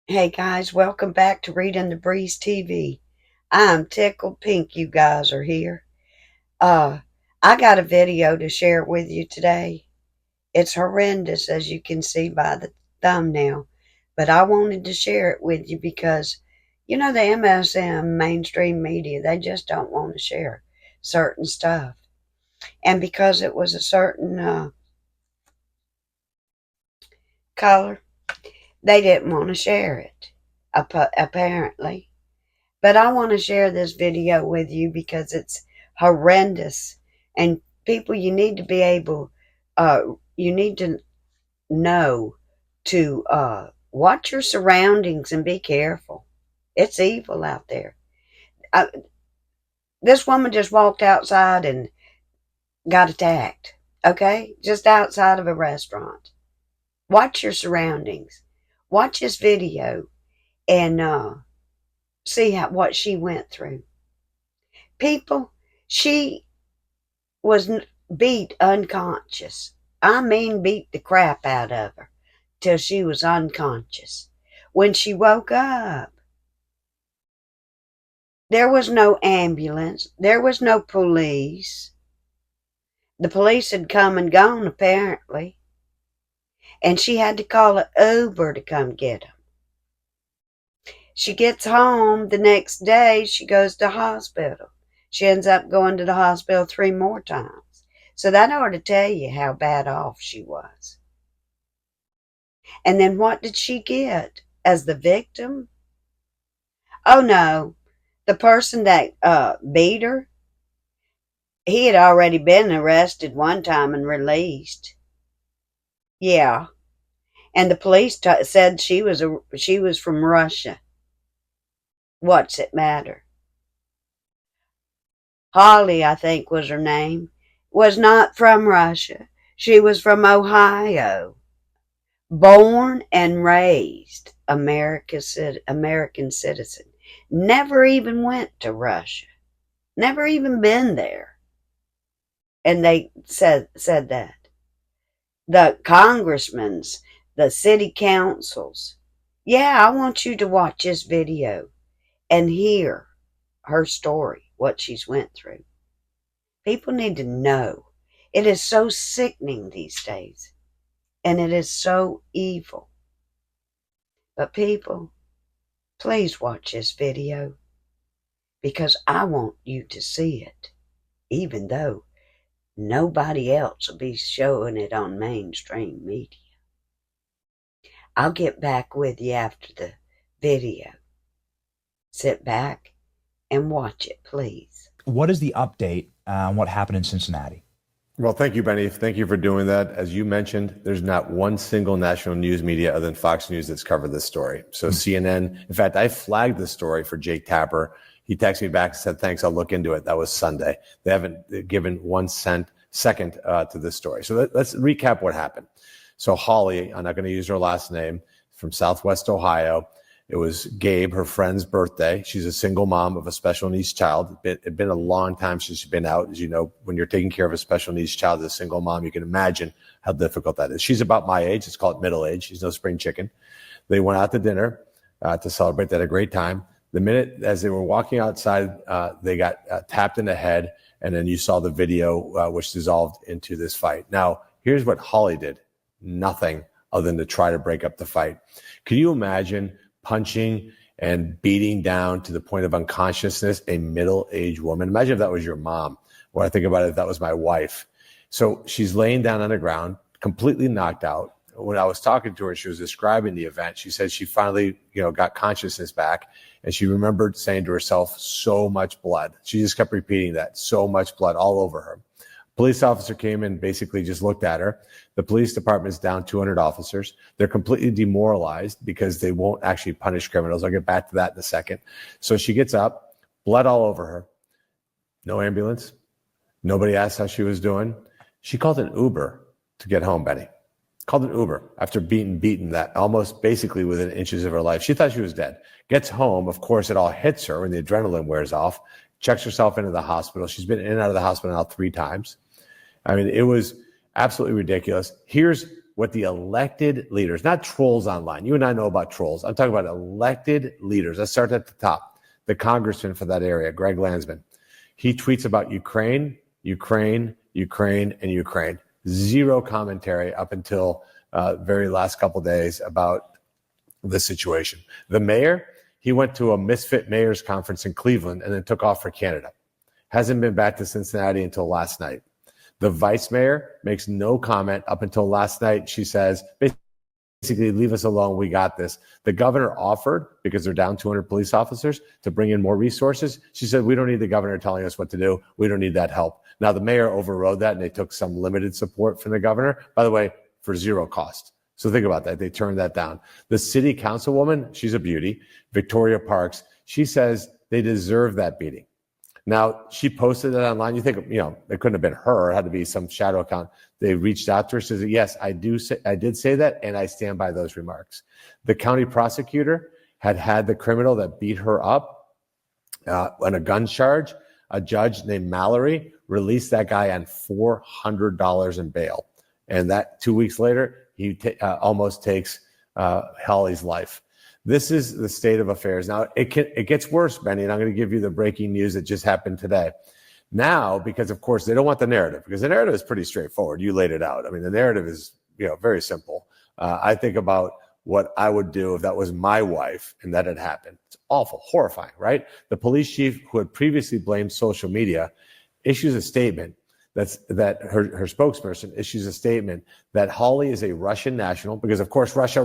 Hey guys, welcome back to Reading the Breeze TV. I'm tickled pink you guys are here. Uh, I got a video to share with you today. It's horrendous as you can see by the thumbnail, but I wanted to share it with you because, the MSM mainstream media, they just don't want to share certain stuff. And because it was a certain color, they didn't want to share it, apparently. But I want to share this video with you because it's horrendous. And people, you need to know to watch your surroundings and be careful. It's evil out there. I, this woman just walked outside and got attacked. Okay? Just outside of a restaurant. Watch your surroundings. Watch this video and see what she went through. People, she was beat unconscious. I mean, beat the crap out of her till she was unconscious. When she woke up, there was no ambulance. There was no police. The police had come and gone, apparently. And she had to call an Uber to come get them. She gets home the next day. She goes to hospital. She ends up going to the hospital 3 more times. So that ought to tell you how bad off she was. And then what did she get as the victim? Oh no, the person that beat her, he had already been arrested one time and released. Yeah, and the police said she was from Russia. What's it matter? Holly, I think was her name, was not from Russia. She was from Ohio. Born and raised American citizen. Never even went to Russia. Never even been there. And they said that. The congressmen's, the city councils. Yeah, I want you to watch this video and hear her story, what she's went through. People need to know. It is so sickening these days. And it is so evil. But people, please watch this video because I want you to see it, even though nobody else will be showing it on mainstream media. I'll get back with you after the video. Sit back and watch it, please. What is the update on what happened in Cincinnati? Well, thank you, Benny. Thank you for doing that. As you mentioned, there's not one single national news media other than Fox News that's covered this story. So CNN, in fact, I flagged this story for Jake Tapper. He texted me back and said, thanks, I'll look into it. That was Sunday. They haven't given 1 second to this story. So let's recap what happened. So Holly, I'm not going to use her last name, from Southwest Ohio. It was Gabe, her friend's birthday. She's a single mom of a special needs child. It's been a long time since she's been out. As you know, when you're taking care of a special needs child as a single mom, you can imagine how difficult that is. She's about my age. Let's call it middle age. She's no spring chicken. They went out to dinner to celebrate. They had a great time. The minute as they were walking outside, they got tapped in the head, and then you saw the video which dissolved into this fight. Now, here's what Holly did. Nothing other than to try to break up the fight. Can you imagine punching and beating down to the point of unconsciousness a middle-aged woman? Imagine if that was your mom. Or I think about it, if that was my wife. So she's laying down on the ground, completely knocked out. When I was talking to her, she was describing the event. She said she finally, got consciousness back, and she remembered saying to herself, so much blood. She just kept repeating that, so much blood all over her. Police officer came and basically just looked at her. The police department is down 200 officers. They're completely demoralized because they won't actually punish criminals. I'll get back to that in a second. So she gets up, blood all over her. No ambulance. Nobody asked how she was doing. She called an Uber to get home, Benny. Called an Uber after beaten that almost basically within inches of her life. She thought she was dead. Gets home. Of course, it all hits her when the adrenaline wears off. Checks herself into the hospital. She's been in and out of the hospital now 3 times. I mean, it was absolutely ridiculous. Here's what the elected leaders, not trolls online. You and I know about trolls. I'm talking about elected leaders. Let's start at the top. The congressman for that area, Greg Landsman. He tweets about Ukraine, Ukraine, Ukraine, and Ukraine. Zero commentary up until very last couple days about the situation. The mayor, he went to a Misfit Mayors Conference in Cleveland and then took off for Canada. Hasn't been back to Cincinnati until last night. The vice mayor makes no comment up until last night. She says, basically, leave us alone. We got this. The governor offered, because they're down 200 police officers, to bring in more resources. She said, we don't need the governor telling us what to do. We don't need that help. Now, the mayor overrode that, and they took some limited support from the governor, by the way, for zero cost. So think about that. They turned that down. The city councilwoman, she's a beauty, Victoria Parks, she says they deserve that beating. Now, she posted it online. You think, it couldn't have been her. It had to be some shadow account. They reached out to her. She said, yes, I did say that, and I stand by those remarks. The county prosecutor had the criminal that beat her up on a gun charge. A judge named Mallory released that guy on $400 in bail. And that 2 weeks later, he almost takes Holly's life. This is the state of affairs. Now, it gets worse, Benny, and I'm going to give you the breaking news that just happened today. Now, because, of course, they don't want the narrative, because the narrative is pretty straightforward. You laid it out. I mean, the narrative is very simple. I think about what I would do if that was my wife and that had happened. It's awful, horrifying, right? The police chief, who had previously blamed social media, issues a statement that her spokesperson issues a statement that Holly is a Russian national, because, of course, Russia,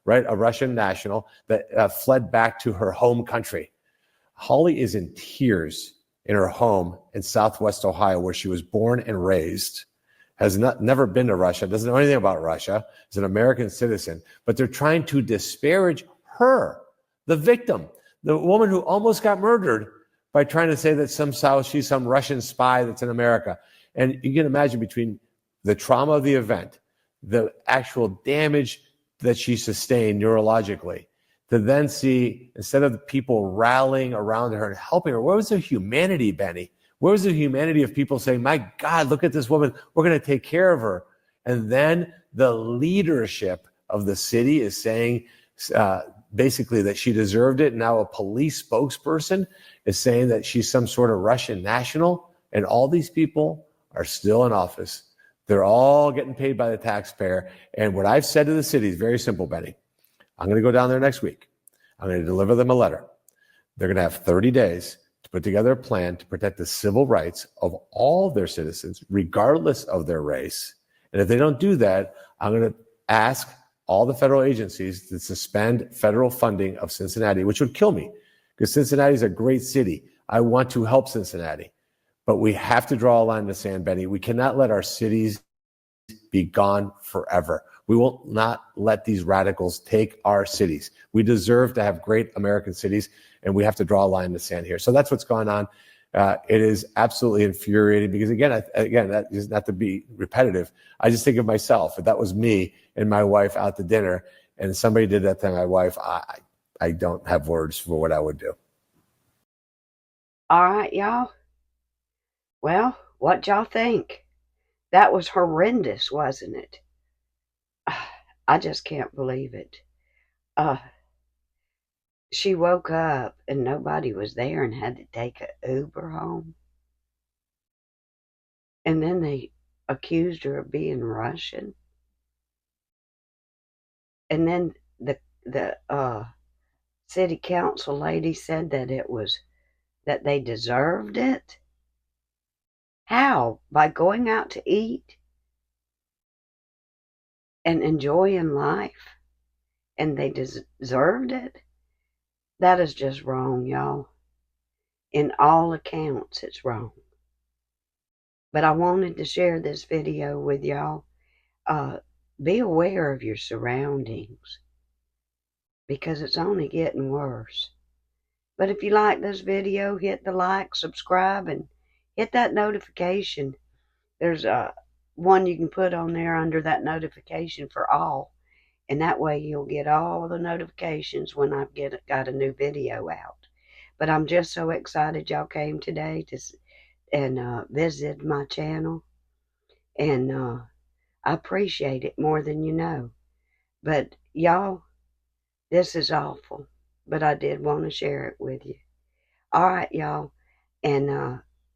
right? A Russian national that fled back to her home country. Holly is in tears in her home in Southwest Ohio, where she was born and raised, has never been to Russia, doesn't know anything about Russia, is an American citizen, but they're trying to disparage her, the victim, the woman who almost got murdered, by trying to say that somehow she's some Russian spy that's in America. And you can imagine, between the trauma of the event, the actual damage that she sustained neurologically, to then see, instead of the people rallying around her and helping her, where was the humanity, Benny? Where was the humanity of people saying, my God, look at this woman, we're going to take care of her? And then the leadership of the city is saying basically that she deserved it. Now a police spokesperson is saying that she's some sort of Russian national, and all these people are still in office. They're all getting paid by the taxpayer. And what I've said to the city is very simple, Benny. I'm going to go down there next week. I'm going to deliver them a letter. They're going to have 30 days to put together a plan to protect the civil rights of all their citizens, regardless of their race. And if they don't do that, I'm going to ask all the federal agencies to suspend federal funding of Cincinnati, which would kill me, because Cincinnati is a great city. I want to help Cincinnati. But we have to draw a line in the sand, Benny. We cannot let our cities be gone forever. We will not let these radicals take our cities. We deserve to have great American cities, and we have to draw a line in the sand here. So that's what's going on. It is absolutely infuriating, because, again, that is not to be repetitive. I just think of myself. If that was me and my wife out to dinner and somebody did that to my wife, I don't have words for what I would do. All right, y'all. Well, what y'all think? That was horrendous, wasn't it? I just can't believe it. She woke up and nobody was there and had to take an Uber home. And then they accused her of being Russian. And then the city council lady said that they deserved it. How? By going out to eat and enjoying life, and they deserved it? That is just wrong, y'all. In all accounts, it's wrong. But I wanted to share this video with y'all. Be aware of your surroundings, because it's only getting worse. But if you like this video, hit the like, subscribe, and hit that notification. There's one you can put on there under that notification for all, and that way you'll get all the notifications when I've got a new video out. But I'm just so excited y'all came today and visited my channel, and I appreciate it more than you know. But y'all, this is awful. But I did want to share it with you. All right, y'all. And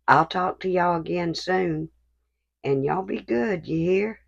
I'll talk to y'all again soon. And y'all be good, you hear?